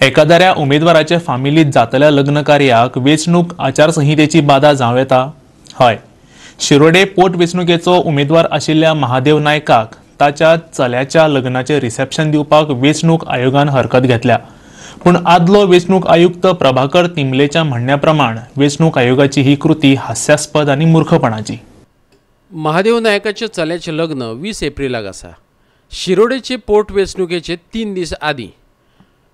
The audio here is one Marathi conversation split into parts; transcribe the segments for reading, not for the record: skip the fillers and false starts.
एखाद्या उमेदवाराच्या फॅमिलीत जातल्या लग्न कार्याक वेचणूक आचारसंहितेची बाधा जावं येता। हय, शिरोडे पोट वेचणुकेचो उमेदवार आशिल्ल्या महादेव नायकाक ताच्या चल्याच्या लग्नाचे रिसेप्शन दिवपाक वेचणूक आयोगान हरकत घेतल्या। पण आदलो वेचणूक आयुक्त प्रभाकर तिंबलेच्या म्हणण्याप्रमाण वेचणूक आयोगाची ही कृती हास्यास्पद आणि मूर्खपणाची। महादेव नायकाचे चल्याचे लग्न 20 एप्रिलाक आसा। शिरोडेचे पोट वेचणुकेचे 3 दीस आदी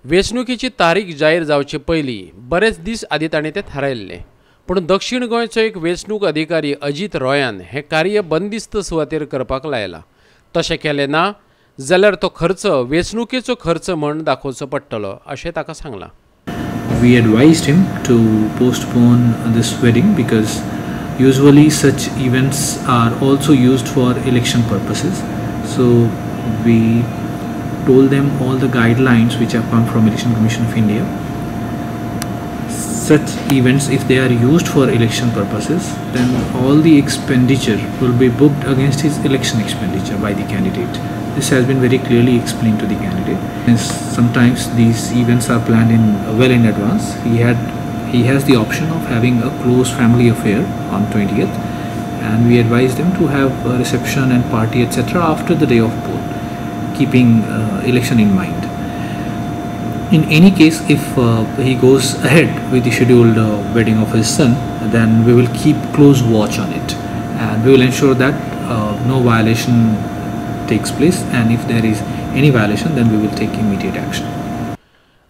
वेचणुकेची तारीख जाहीर जावचे पयलीं बरेच दीस आदी ताणें तें थारायल्लें। पूण दक्षिण गोंयचो एक वेचणूक अधिकारी अजित रॉयान हें कार्य बंदिस्त सुवातेर करपाक लायला। तशें केलें ना जाल्यार तो खर्च वेचणुकेचो खर्च म्हूण दाखोवचो पडटलो अशें ताका सांगलां। We advised him to postpone this wedding because usually such events are also used for election purposes. So we told them all the guidelines which have come from Election Commission of India. Such events, if they are used for election purposes, then all the expenditure will be booked against his election expenditure by the candidate. This has been very clearly explained to the candidate. And sometimes these events are planned well in advance. He has the option of having a close family affair on 20th, and we advise them to have a reception and party etc. after the day of poll, keeping election in mind. In any case, if he goes ahead with the scheduled wedding of his son, then we will keep close watch on it, and we will ensure that no violation takes place, and if there is any violation, then we will take immediate action.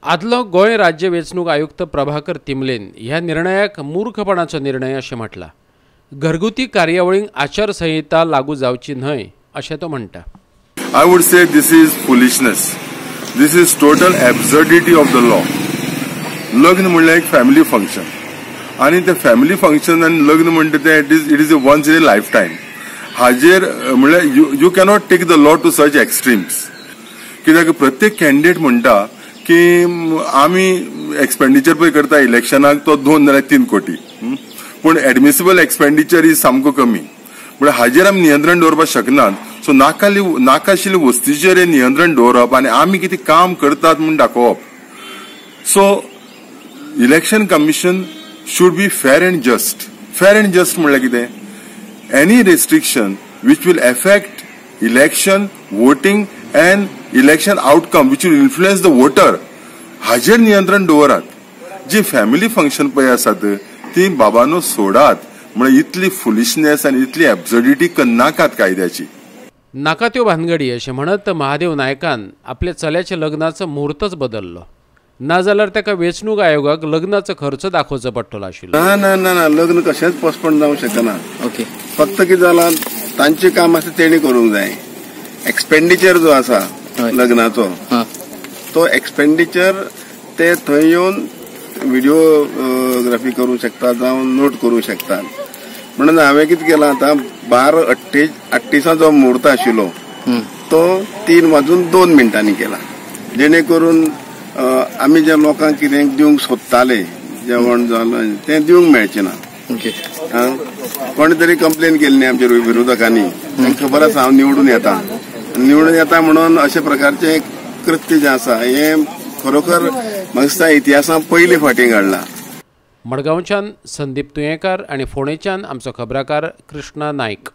आदलो गोंय राज्य वेचणूक आयुक्त प्रभाकर तिंबलेन ह्या निर्णयाक मूर्खपणाचो निर्णय अशें म्हटला। घरगुती कार्यावळींक आचारसंहिता लागू जावची न्हय अशें तो म्हणटा। I would say this is foolishness. This is total absurdity of the law. लग्न म्हणल्यार एक फॅमिली फंक्शन, आणि ते फॅमिली फंक्शन आणि लग्न म्हणटा ते it is a once in a life time. हाजेर म्हणल्यार you cannot take the law to such extremes. कित्याक प्रत्येक कॅन्डिडेट म्हणटा की आमी एक्सपेंडिचर पळय करता इलेक्शनाक तो 2 नाल्यार 3 कोटी, पूण एडमिसिबल एक्सपेंडिचर इज सामको कमी। म्हणजे हाजेर आमी नियंत्रण दवरपाक शकनात। सो नाका आशिल्ल्या वस्तूचेर नियंत्रण दवरप आनी आमी कितें काम करतात म्हूण दाखोवप। So election commission should be fair and just. Fair and just म्हणल्यार कितें? Any restriction which will effect election voting and election outcome which will influence the voter, हाजेर नियंत्रण दवरात। जी फॅमिली फंक्शन पळय आसात ती बाबांनो सोडात। म्हणजे इतली फुलिशनेस आनी इतली एब्सर्डिटी करनाकात कायद्याची। नाका त्यो भानगडी अशें म्हणत महादेव नायकान आपल्या चल्याच्या लग्नाचो मुहूर्तच बदललो, नाजाल्यार ताका वेचणूक आयोगाक लग्नाचो खर्च दाखोवचो पडटलो आशिल्लो। ना लग्न कशेंच पोस्टपोन जावंक शकना। ओके, फक्त कितें जालां तांचें काम आसा तेणी करूंक जाय। एक्सपेंडिचर जो आसा लग्नाचो तो एक्सपेंडिचर ते थंय येवन व्हिडिओग्राफी करूंक शकता जावं नोट करूंक शकतात। म्हणून हांवें कितें केलां आतां 12:38 जो मुहूर्त आशिल्लो तो 3:02 केला, जेणे करून आमी जे लोकांक कितें दिवंक सोदताले जेवण जालें तें दिवंक मेळचें ना। कोणी तरी कंप्लेन केली न्ही आमच्या विरोधकांनी, तांकां खबर आसा हांव निवडून येता म्हणून अशा प्रकारचे कृत्य जे आसा हें खरोखर म्हाका दिसता इतिहासांत पयली फावटी घडला। मडगांवच्यान संदीप तुयेंकार आनी फोंडेच्यान आमचो खबराकार कृष्णा नायक।